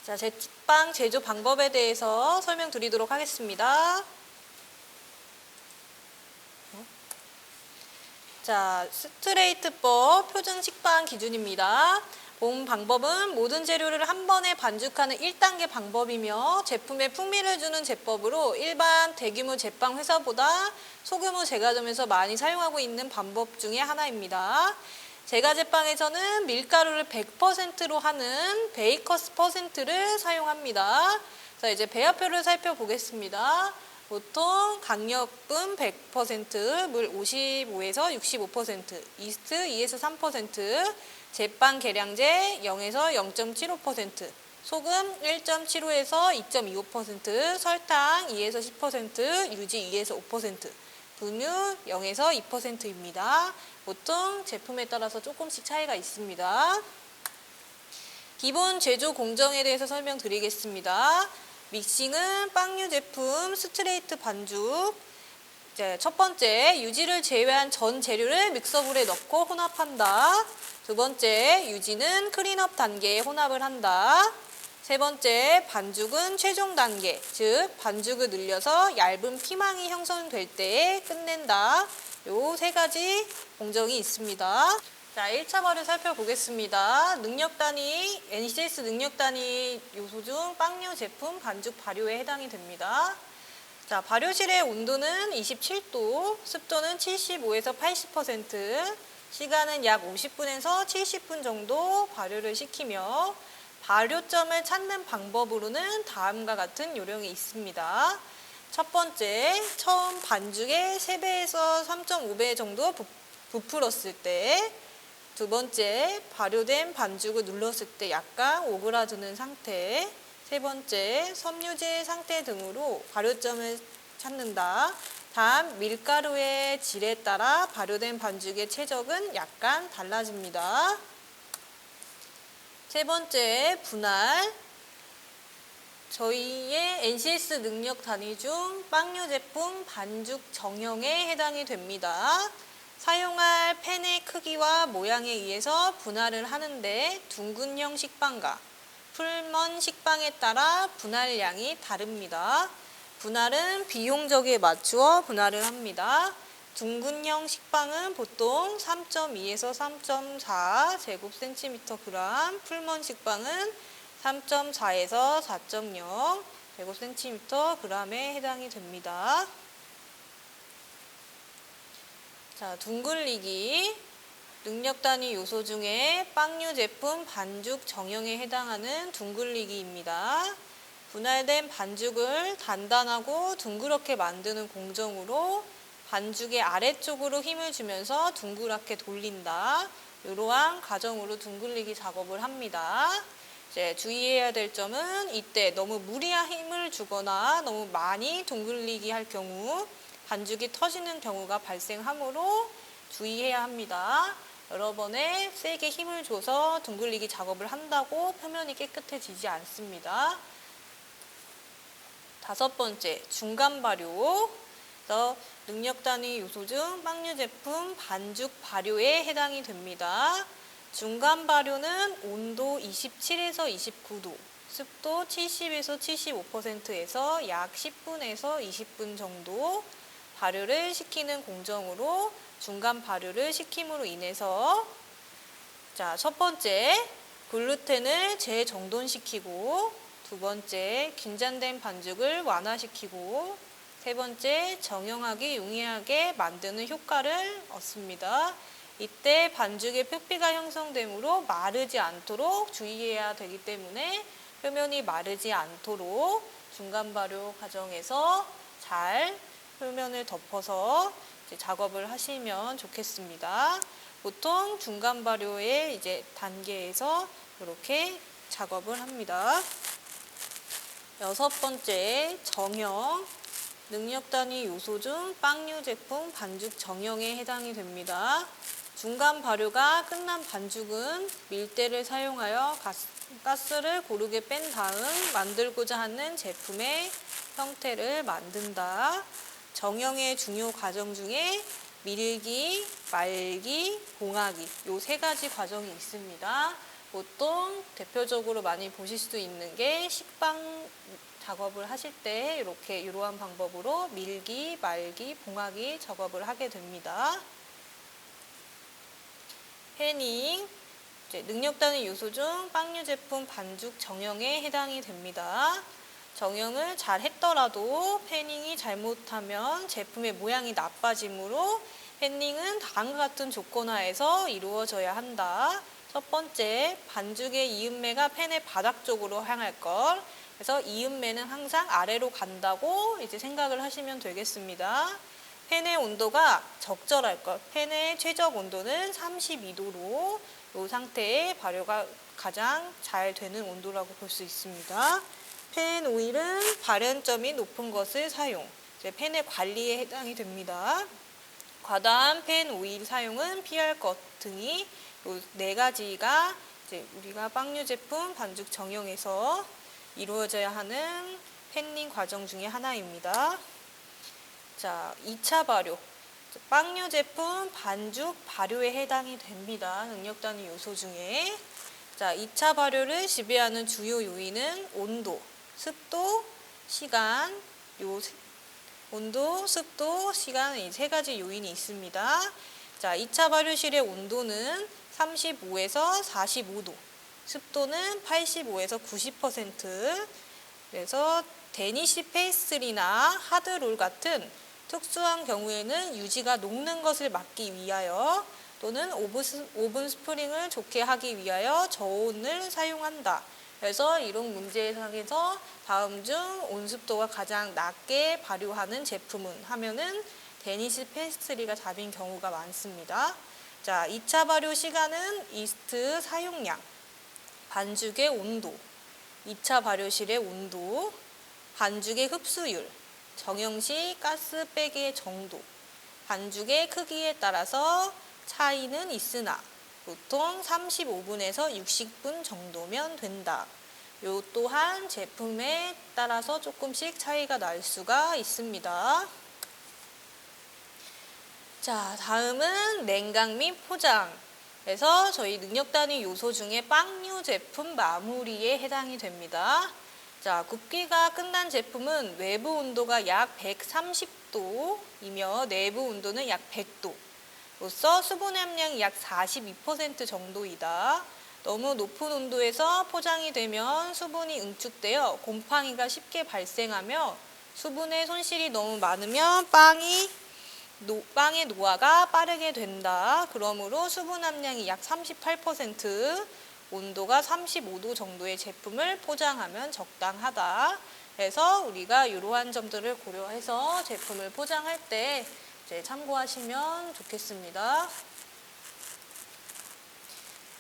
자, 제빵 제조 방법에 대해서 설명드리도록 하겠습니다. 자, 스트레이트법 표준 식빵 기준입니다. 본 방법은 모든 재료를 한 번에 반죽하는 1단계 방법이며 제품에 풍미를 주는 제법으로 일반 대규모 제빵 회사보다 소규모 제과점에서 많이 사용하고 있는 방법 중에 하나입니다. 제과제빵에서는 밀가루를 100%로 하는 베이커스 퍼센트를 사용합니다. 자, 이제 배합표를 살펴보겠습니다. 보통 강력분 100%, 물 55에서 65%, 이스트 2에서 3%, 제빵 계량제 0에서 0.75%, 소금 1.75에서 2.25%, 설탕 2에서 10%, 유지 2에서 5%, 분유 0에서 2%입니다. 보통 제품에 따라서 조금씩 차이가 있습니다. 기본 제조 공정에 대해서 설명드리겠습니다. 믹싱은 빵류 제품 스트레이트 반죽. 첫 번째, 유지를 제외한 전 재료를 믹서볼에 넣고 혼합한다. 두 번째, 유지는 클린업 단계에 혼합을 한다. 세 번째, 반죽은 최종 단계, 즉 반죽을 늘려서 얇은 피망이 형성될 때에 끝낸다. 요 세 가지 공정이 있습니다. 자, 1차 발효 살펴보겠습니다. 능력 단위, NCS 능력 단위 요소 중 빵류 제품 반죽 발효에 해당이 됩니다. 자, 발효실의 온도는 27도, 습도는 75에서 80%, 시간은 약 50분에서 70분 정도 발효를 시키며 발효점을 찾는 방법으로는 다음과 같은 요령이 있습니다. 첫 번째, 처음 반죽의 3배에서 3.5배 정도 부풀었을 때, 두 번째, 발효된 반죽을 눌렀을 때 약간 오그라드는 상태, 세 번째, 섬유질 상태 등으로 발효점을 찾는다. 다음, 밀가루의 질에 따라 발효된 반죽의 최적은 약간 달라집니다. 세 번째, 분할. 저희의 NCS 능력 단위 중 빵류 제품 반죽 정형에 해당이 됩니다. 사용할 팬의 크기와 모양에 의해서 분할을 하는데 둥근형 식빵과 풀먼 식빵에 따라 분할량이 다릅니다. 분할은 비용적에 맞추어 분할을 합니다. 둥근형 식빵은 보통 3.2에서 3.4 제곱센티미터/g, 풀먼 식빵은 3.4에서 4.0 제곱센티미터/g에 해당이 됩니다. 자, 둥글리기. 능력 단위 요소 중에 빵류 제품 반죽 정형에 해당하는 둥글리기입니다. 분할된 반죽을 단단하고 둥그렇게 만드는 공정으로 반죽의 아래쪽으로 힘을 주면서 둥그랗게 돌린다. 이러한 과정으로 둥글리기 작업을 합니다. 이제 주의해야 될 점은 이때 너무 무리한 힘을 주거나 너무 많이 둥글리기 할 경우 반죽이 터지는 경우가 발생하므로 주의해야 합니다. 여러 번에 세게 힘을 줘서 둥글리기 작업을 한다고 표면이 깨끗해지지 않습니다. 다섯 번째, 중간 발효. 능력 단위 요소 중 빵류 제품 반죽 발효에 해당이 됩니다. 중간 발효는 온도 27에서 29도, 습도 70에서 75%에서 약 10분에서 20분 정도 발효를 시키는 공정으로 중간 발효를 시킴으로 인해서 첫 번째, 글루텐을 재정돈시키고 두 번째, 긴장된 반죽을 완화시키고 세 번째, 정형하기 용이하게 만드는 효과를 얻습니다. 이때 반죽의 표피가 형성되므로 마르지 않도록 주의해야 되기 때문에 표면이 마르지 않도록 중간 발효 과정에서 잘 표면을 덮어서 작업을 하시면 좋겠습니다. 보통 중간 발효의 단계에서 이렇게 작업을 합니다. 여섯 번째, 정형. 능력 단위 요소 중 빵류 제품 반죽 정형에 해당이 됩니다. 중간 발효가 끝난 반죽은 밀대를 사용하여 가스를 고르게 뺀 다음 만들고자 하는 제품의 형태를 만든다. 정형의 중요 과정 중에 밀기, 말기, 봉하기 요 세 가지 과정이 있습니다. 보통 대표적으로 많이 보실 수 있는 게 식빵 작업을 하실 때 이러한 방법으로 밀기, 말기, 봉하기 작업을 하게 됩니다. 패닝, 능력단위 요소 중 빵류 제품 반죽 정형에 해당이 됩니다. 정형을 잘 했더라도 패닝이 잘못하면 제품의 모양이 나빠지므로 패닝은 다음과 같은 조건 하에서 이루어져야 한다. 첫 번째, 반죽의 이음매가 팬의 바닥 쪽으로 향할 것. 그래서 이음매는 항상 아래로 간다고 생각을 하시면 되겠습니다. 팬의 온도가 적절할 것. 팬의 최적 온도는 32도로 이 상태의 발효가 가장 잘 되는 온도라고 볼 수 있습니다. 팬 오일은 발연점이 높은 것을 사용. 팬의 관리에 해당이 됩니다. 과다한 팬 오일 사용은 피할 것 등이 이 네 가지가 우리가 빵류 제품 반죽 정형에서 이루어져야 하는 팬닝 과정 중에 하나입니다. 자, 2차 발효. 빵류 제품 반죽 발효에 해당이 됩니다. 능력 단위 요소 중에. 자, 2차 발효를 지배하는 주요 요인은 온도, 습도, 시간, 온도, 습도, 시간 이 세 가지 요인이 있습니다. 자, 2차 발효실의 온도는 35에서 45도, 습도는 85에서 90%. 그래서 데니시 페이스트리나 하드롤 같은 특수한 경우에는 유지가 녹는 것을 막기 위하여 또는 오븐 스프링을 좋게 하기 위하여 저온을 사용한다. 그래서 이런 문제상에서 다음 중 온습도가 가장 낮게 발효하는 제품은 하면은 데니시 페이스트리가 답인 경우가 많습니다. 자, 2차 발효 시간은 이스트 사용량, 반죽의 온도, 2차 발효실의 온도, 반죽의 흡수율, 정형 시 가스 빼기의 정도, 반죽의 크기에 따라서 차이는 있으나 보통 35분에서 60분 정도면 된다. 요 또한 제품에 따라서 조금씩 차이가 날 수가 있습니다. 자, 다음은 냉각 및 포장. 그래서 저희 능력 단위 요소 중에 빵류 제품 마무리에 해당이 됩니다. 자, 굽기가 끝난 제품은 외부 온도가 약 130도이며 내부 온도는 약 100도로서 수분 함량이 약 42% 정도이다. 너무 높은 온도에서 포장이 되면 수분이 응축되어 곰팡이가 쉽게 발생하며 수분의 손실이 너무 많으면 빵의 노화가 빠르게 된다. 그러므로 수분 함량이 약 38%, 온도가 35도 정도의 제품을 포장하면 적당하다. 그래서 우리가 이러한 점들을 고려해서 제품을 포장할 때 참고하시면 좋겠습니다.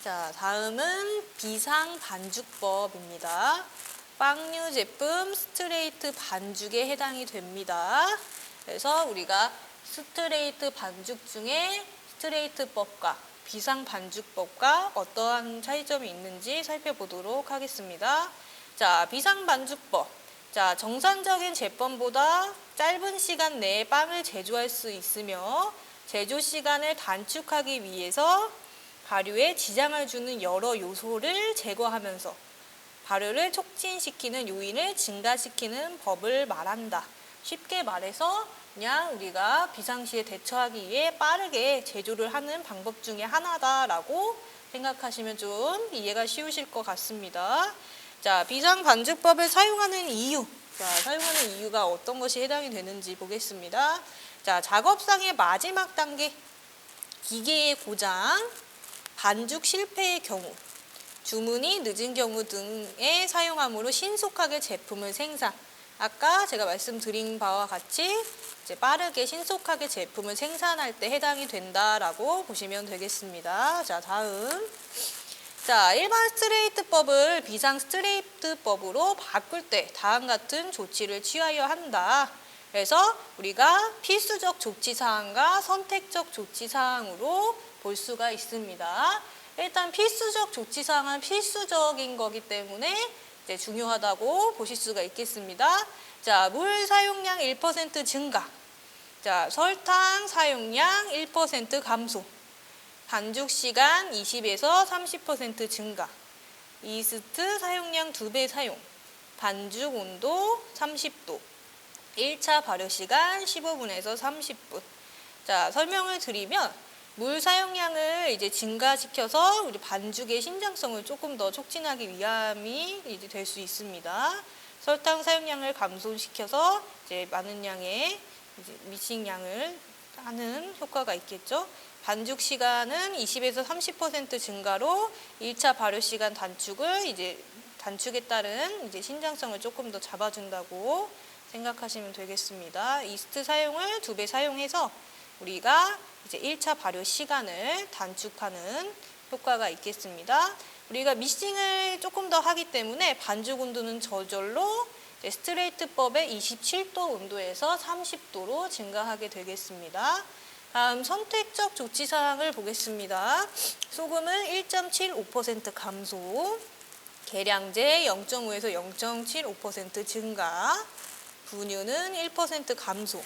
자, 다음은 비상 반죽법입니다. 빵류 제품 스트레이트 반죽에 해당이 됩니다. 그래서 우리가 스트레이트 반죽 중에 스트레이트법과 비상 반죽법과 어떠한 차이점이 있는지 살펴보도록 하겠습니다. 자, 비상 반죽법. 자, 정상적인 제법보다 짧은 시간 내에 빵을 제조할 수 있으며 제조 시간을 단축하기 위해서 발효에 지장을 주는 여러 요소를 제거하면서 발효를 촉진시키는 요인을 증가시키는 법을 말한다. 쉽게 말해서 그냥 우리가 비상시에 대처하기 위해 빠르게 제조를 하는 방법 중에 하나다라고 생각하시면 좀 이해가 쉬우실 것 같습니다. 자, 비상 반죽법을 사용하는 이유. 자, 사용하는 이유가 어떤 것이 해당이 되는지 보겠습니다. 자, 작업상의 마지막 단계, 기계의 고장, 반죽 실패의 경우, 주문이 늦은 경우 등에 사용함으로 신속하게 제품을 생산. 아까 제가 말씀드린 바와 같이 빠르게 신속하게 제품을 생산할 때 해당이 된다라고 보시면 되겠습니다. 자, 다음. 자, 일반 스트레이트법을 비상 스트레이트법으로 바꿀 때 다음 같은 조치를 취하여야 한다. 그래서 우리가 필수적 조치사항과 선택적 조치사항으로 볼 수가 있습니다. 일단 필수적 조치사항은 필수적인 거기 때문에 중요하다고 보실 수가 있겠습니다. 자, 물 사용량 1% 증가. 자, 설탕 사용량 1% 감소. 반죽 시간 20에서 30% 증가, 이스트 사용량 2배 사용, 반죽 온도 30도, 1차 발효 시간 15분에서 30분. 자, 설명을 드리면 물 사용량을 이제 증가시켜서 우리 반죽의 신장성을 조금 더 촉진하기 위함이 이제 될 수 있습니다. 설탕 사용량을 감소시켜서 이제 많은 양의 이제 믹싱량을 하는 효과가 있겠죠. 반죽 시간은 20에서 30% 증가로 1차 발효 시간 단축에 따른 이제 신장성을 조금 더 잡아준다고 생각하시면 되겠습니다. 이스트 사용을 2배 사용해서 우리가 이제 1차 발효 시간을 단축하는 효과가 있겠습니다. 우리가 믹싱을 조금 더 하기 때문에 반죽 온도는 저절로 스트레이트법의 27도 온도에서 30도로 증가하게 되겠습니다. 다음 선택적 조치사항을 보겠습니다. 소금은 1.75% 감소, 계량제 0.5에서 0.75% 증가, 분유는 1% 감소,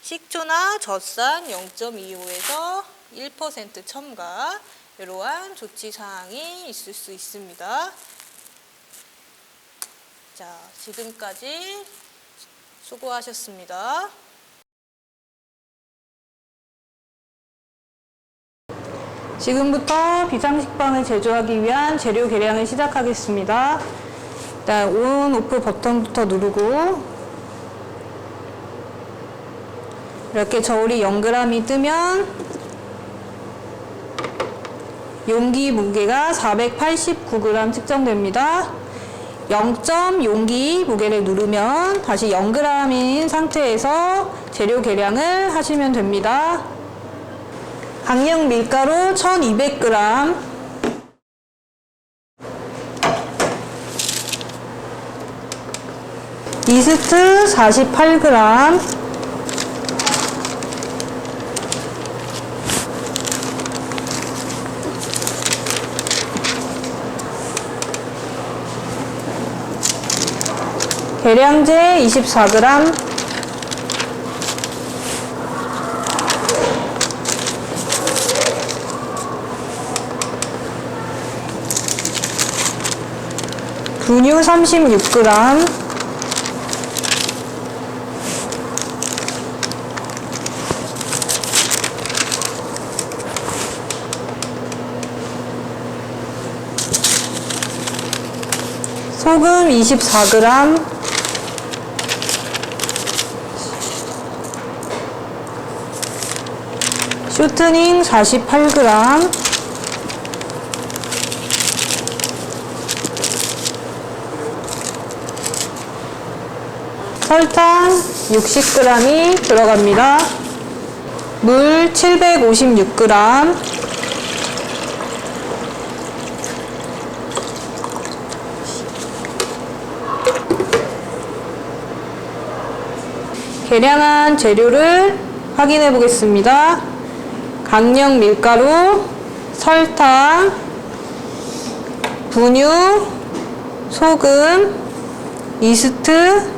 식초나 젖산 0.25에서 1% 첨가, 이러한 조치사항이 있을 수 있습니다. 자, 지금까지 수고하셨습니다. 지금부터 비상식빵을 제조하기 위한 재료 계량을 시작하겠습니다. 일단 온, 오프 버튼부터 누르고 이렇게 저울이 0g이 뜨면 용기 무게가 489g 측정됩니다. 0점 용기 무게를 누르면 다시 0g인 상태에서 재료 계량을 하시면 됩니다. 강력 밀가루 1200g, 이스트 48g, 계량제 24g, 분유 36g, 소금 24g, 쇼트닝 48g, 설탕 60g이 들어갑니다. 물 756g, 계량한 재료를 확인해 보겠습니다. 강력 밀가루, 설탕, 분유, 소금, 이스트,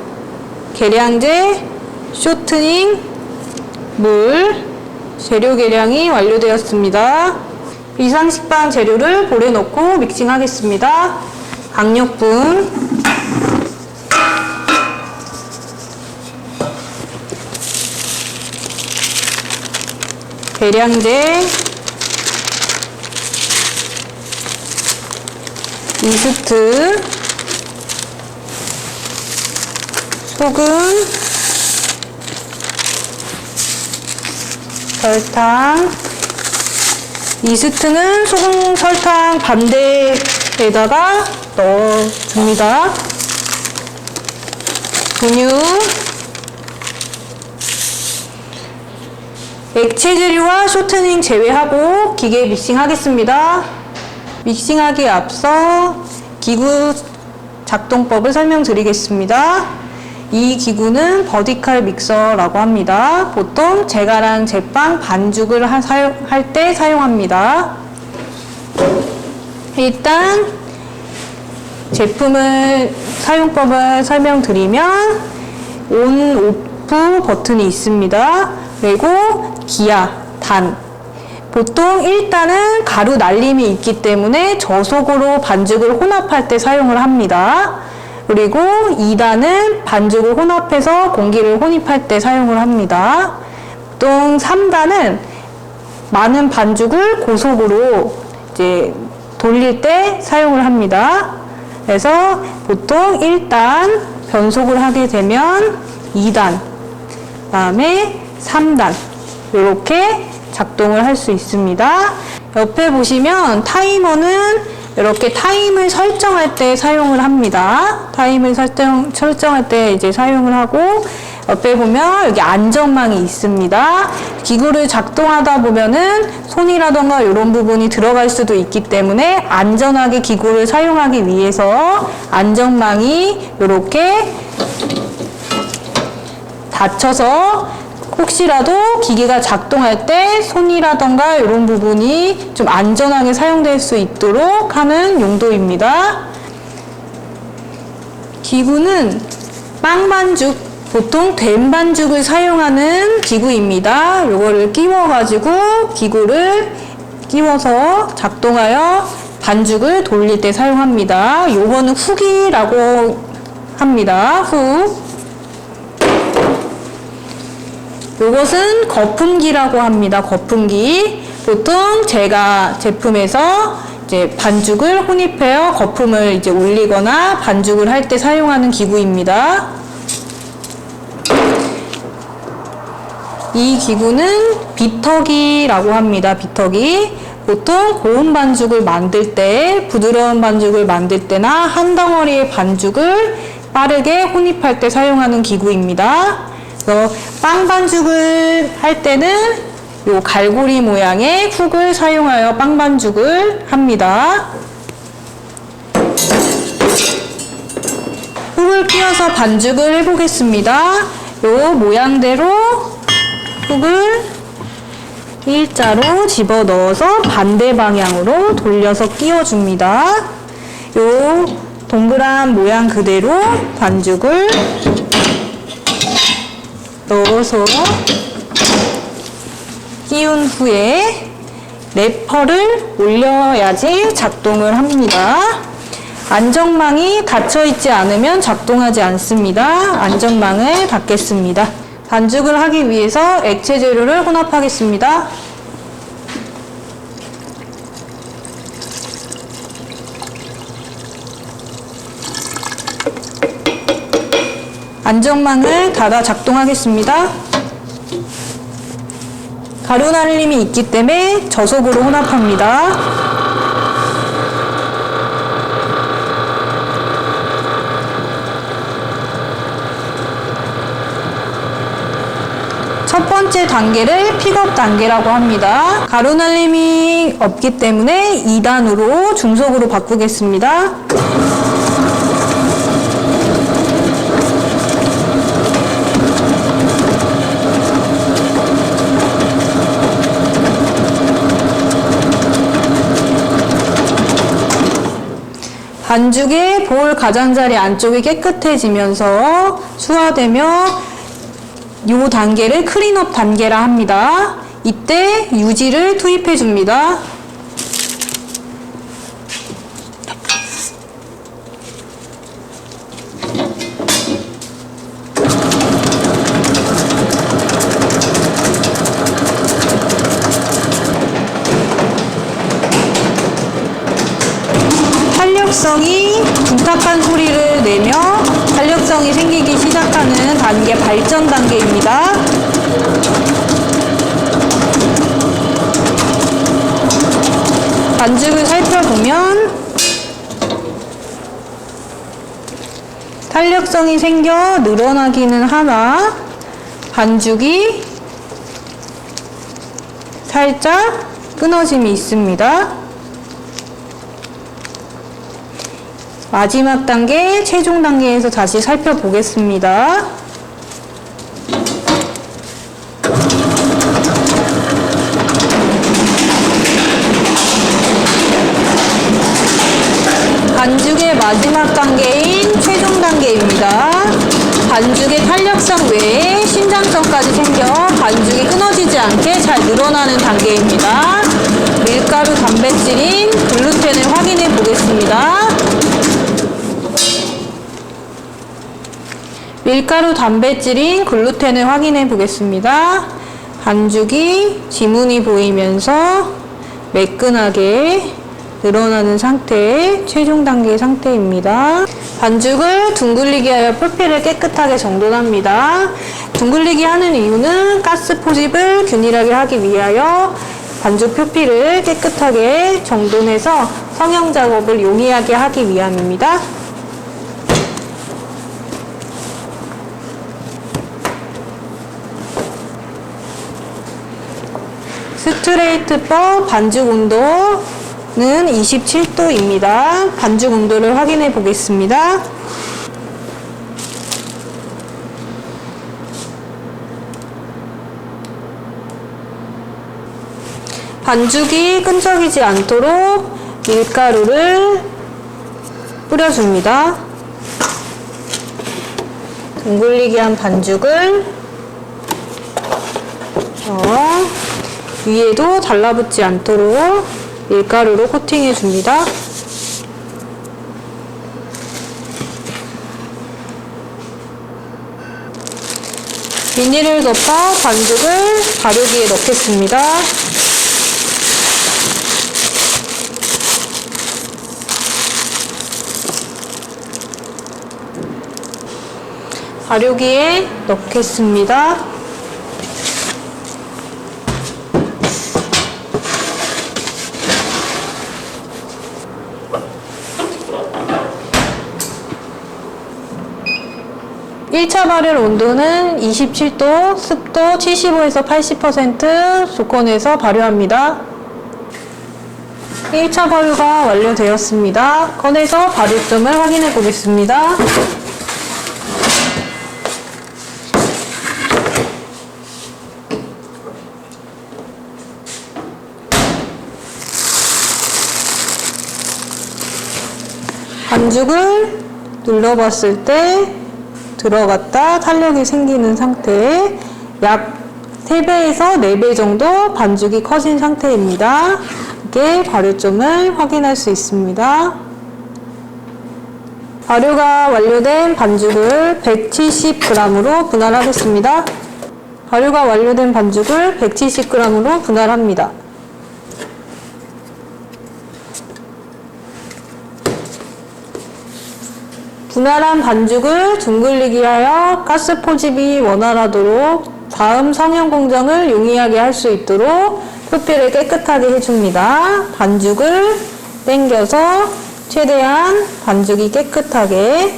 계량제, 쇼트닝, 물, 재료 계량이 완료되었습니다. 비상식빵 재료를 볼에 넣고 믹싱하겠습니다. 강력분, 계량제, 이스트, 소금, 설탕, 이스트는 소금, 설탕 반대에다가 넣어줍니다. 분유, 액체 재료와 쇼트닝 제외하고 기계 믹싱 하겠습니다. 믹싱하기에 앞서 기구 작동법을 설명드리겠습니다. 이 기구는 버티컬 믹서라고 합니다. 보통 제가랑 제빵 반죽을 할 때 사용합니다. 일단 제품을 사용법을 설명드리면 온, 오프 버튼이 있습니다. 그리고 기압, 단, 보통 1단은 가루 날림이 있기 때문에 저속으로 반죽을 혼합할 때 사용을 합니다. 그리고 2단은 반죽을 혼합해서 공기를 혼입할 때 사용을 합니다. 보통 3단은 많은 반죽을 고속으로 이제 돌릴 때 사용을 합니다. 그래서 보통 1단 변속을 하게 되면 2단, 그다음에 3단 이렇게 작동을 할 수 있습니다. 옆에 보시면 타이머는 이렇게 타임을 설정할 때 사용을 합니다. 타임을 설정할 때 이제 사용을 하고, 옆에 보면 여기 안전망이 있습니다. 기구를 작동하다 보면은 손이라던가 이런 부분이 들어갈 수도 있기 때문에 안전하게 기구를 사용하기 위해서 안전망이 이렇게 닫혀서 혹시라도 기계가 작동할 때 손이라던가 이런 부분이 좀 안전하게 사용될 수 있도록 하는 용도입니다. 기구는 빵반죽, 보통 된 반죽을 사용하는 기구입니다. 요거를 끼워가지고 기구를 끼워서 작동하여 반죽을 돌릴 때 사용합니다. 요거는 훅이라고 합니다. 훅. 요것은 거품기라고 합니다. 거품기. 보통 제가 제품에서 이제 반죽을 혼입하여 거품을 이제 올리거나 반죽을 할 때 사용하는 기구입니다. 이 기구는 비터기라고 합니다. 비터기. 보통 고운 반죽을 만들 때, 부드러운 반죽을 만들 때나 한 덩어리의 반죽을 빠르게 혼입할 때 사용하는 기구입니다. 그래서 빵 반죽을 할 때는 요 갈고리 모양의 훅을 사용하여 빵 반죽을 합니다. 훅을 끼워서 반죽을 해보겠습니다. 요 모양대로 훅을 일자로 집어 넣어서 반대 방향으로 돌려서 끼워줍니다. 요 동그란 모양 그대로 반죽을 넣어서 끼운 후에 래퍼를 올려야지 작동을 합니다. 안전망이 닫혀있지 않으면 작동하지 않습니다. 안전망을 닫겠습니다. 반죽을 하기 위해서 액체 재료를 혼합하겠습니다. 안전망을 닫아 작동하겠습니다. 가루 날림이 있기 때문에 저속으로 혼합합니다. 첫 번째 단계를 픽업 단계라고 합니다. 가루 날림이 없기 때문에 2단으로 중속으로 바꾸겠습니다. 반죽의 볼 가장자리 안쪽이 깨끗해지면서 수화되며 이 단계를 클린업 단계라 합니다. 이때 유지를 투입해 줍니다. 탄력성이 둔탁한 소리를 내며 탄력성이 생기기 시작하는 단계 발전 단계입니다. 반죽을 살펴보면 탄력성이 생겨 늘어나기는 하나 반죽이 살짝 끊어짐이 있습니다. 마지막 단계, 최종 단계에서 다시 살펴보겠습니다. 반죽의 마지막 단계인 최종 단계입니다. 반죽의 탄력성 외에 신장성까지 생겨 반죽이 끊어지지 않게 잘 늘어나는 단계입니다. 단백질인 글루텐을 확인해 보겠습니다. 밀가루 단백질인 글루텐을 확인해 보겠습니다. 반죽이 지문이 보이면서 매끈하게 늘어나는 상태의 최종 단계 상태입니다. 반죽을 둥글리게 하여 표피를 깨끗하게 정돈합니다. 둥글리게 하는 이유는 가스 포집을 균일하게 하기 위하여 반죽 표피를 깨끗하게 정돈해서 성형 작업을 용이하게 하기 위함입니다. 스트레이트법 반죽 온도는 27도입니다. 반죽 온도를 확인해 보겠습니다. 반죽이 끈적이지 않도록 밀가루를 뿌려줍니다. 둥글리게 한 반죽을 위에도 달라붙지 않도록 밀가루로 코팅해 줍니다. 비닐을 덮어 반죽을 발효기에 넣겠습니다. 발효기에 넣겠습니다. 일 차 발효 온도는 27도, 습도 75에서 80% 조건에서 발효합니다. 1차 발효가 완료되었습니다. 꺼내서 발효점을 확인해 보겠습니다. 반죽을 눌러봤을 때 들어갔다 탄력이 생기는 상태에 약 3배에서 4배 정도 반죽이 커진 상태입니다. 이렇게 발효점을 확인할 수 있습니다. 발효가 완료된 반죽을 170g으로 분할하겠습니다. 발효가 완료된 반죽을 170g으로 분할합니다. 분할한 반죽을 둥글리게 하여 가스 포집이 원활하도록 다음 성형 공정을 용이하게 할 수 있도록 표피를 깨끗하게 해줍니다. 반죽을 당겨서 최대한 반죽이 깨끗하게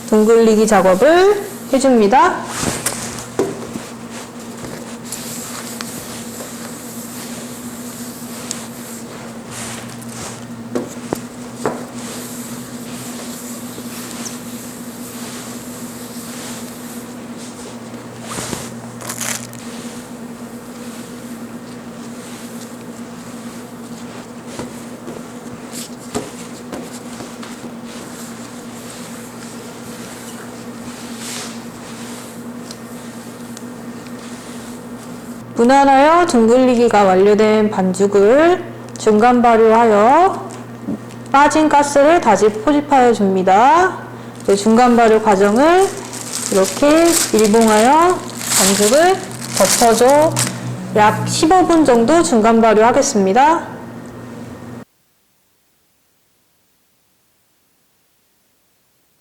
둥글리기 작업을 해줍니다. 분할하여 둥글리기가 완료된 반죽을 중간 발효하여 빠진 가스를 다시 포집하여 줍니다. 중간 발효 과정을 이렇게 밀봉하여 반죽을 덮어줘 약 15분 정도 중간 발효하겠습니다.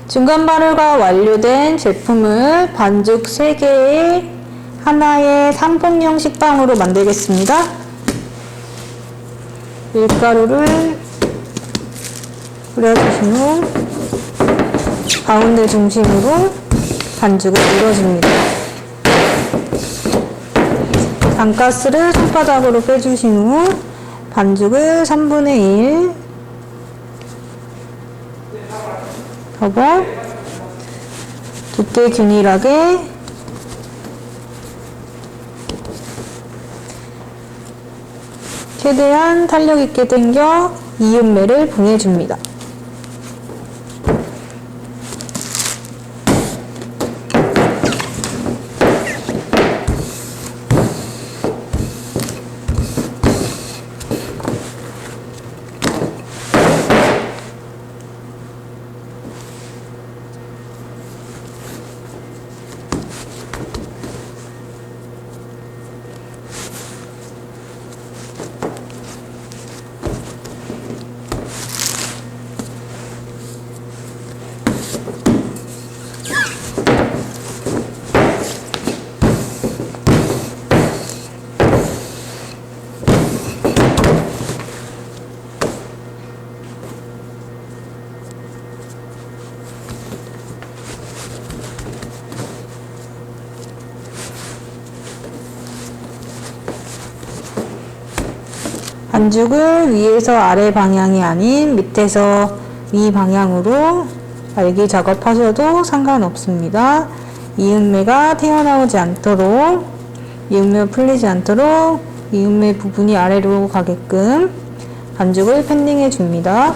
중간 발효가 완료된 제품을 반죽 3개에 하나의 삼봉형 식빵으로 만들겠습니다. 밀가루를 뿌려주신 후 가운데 중심으로 반죽을 밀어줍니다. 단가스를 손바닥으로 빼주신 후 반죽을 3분의 1 접어 두께 균일하게 최대한 탄력 있게 당겨 이음매를 봉해줍니다. 반죽을 위에서 아래 방향이 아닌 밑에서 위 방향으로 말기 작업하셔도 상관없습니다. 이음매가 튀어나오지 않도록, 이음매 풀리지 않도록 이음매 부분이 아래로 가게끔 반죽을 팬닝해 줍니다.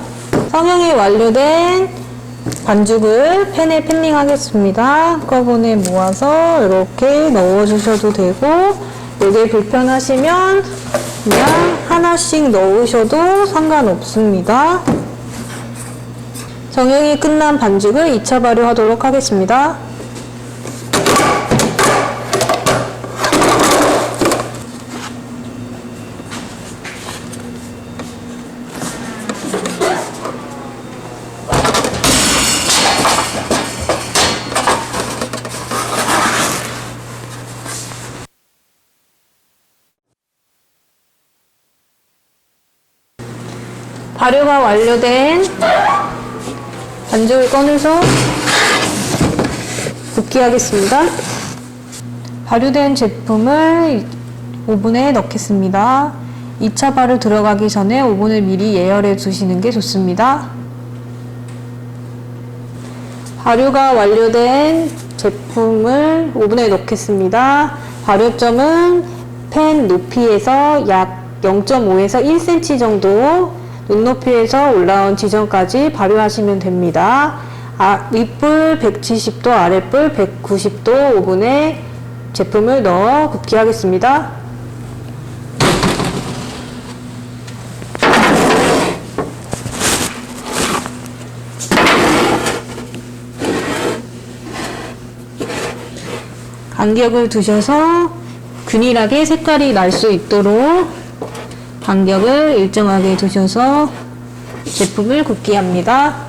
성형이 완료된 반죽을 팬에 팬닝 하겠습니다. 한꺼번에 모아서 이렇게 넣어 주셔도 되고, 이게 불편하시면 그냥 하나씩 넣으셔도 상관없습니다. 성형이 끝난 반죽을 2차 발효하도록 하겠습니다. 발효가 완료된 반죽을 꺼내서 굽기 하겠습니다. 발효된 제품을 오븐에 넣겠습니다. 2차 발효 들어가기 전에 오븐을 미리 예열해 두시는 게 좋습니다. 발효가 완료된 제품을 오븐에 넣겠습니다. 발효점은 팬 높이에서 약 0.5에서 1cm 정도 눈높이에서 올라온 지점까지 발효하시면 됩니다. 윗불 170도, 아랫불 190도 오븐에 제품을 넣어 굽기 하겠습니다. 간격을 두셔서 균일하게 색깔이 날 수 있도록 간격을 일정하게 두셔서 제품을 굽게 합니다.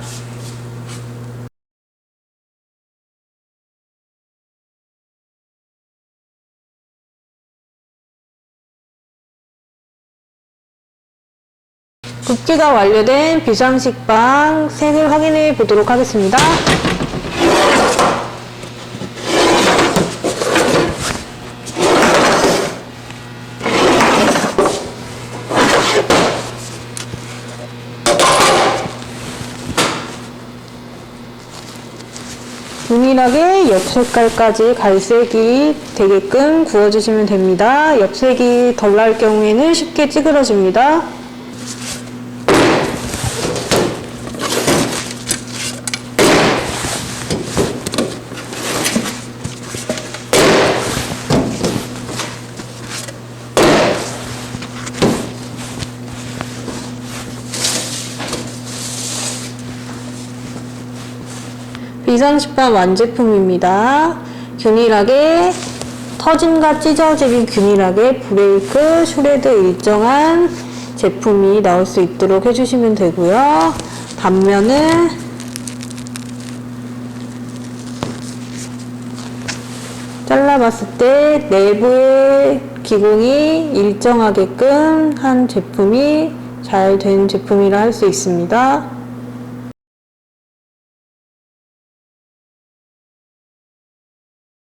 굽기가 완료된 비상식빵 색을 확인해 보도록 하겠습니다. 균일하게 옆 색깔까지 갈색이 되게끔 구워주시면 됩니다. 옆 색이 덜 날 경우에는 쉽게 찌그러집니다. 비상식빵 완제품입니다. 균일하게 터짐과 찢어지기 균일하게 브레이크, 슈레드 일정한 제품이 나올 수 있도록 해주시면 되고요. 단면은 잘라봤을 때 내부의 기공이 일정하게끔 한 제품이 잘 된 제품이라 할 수 있습니다.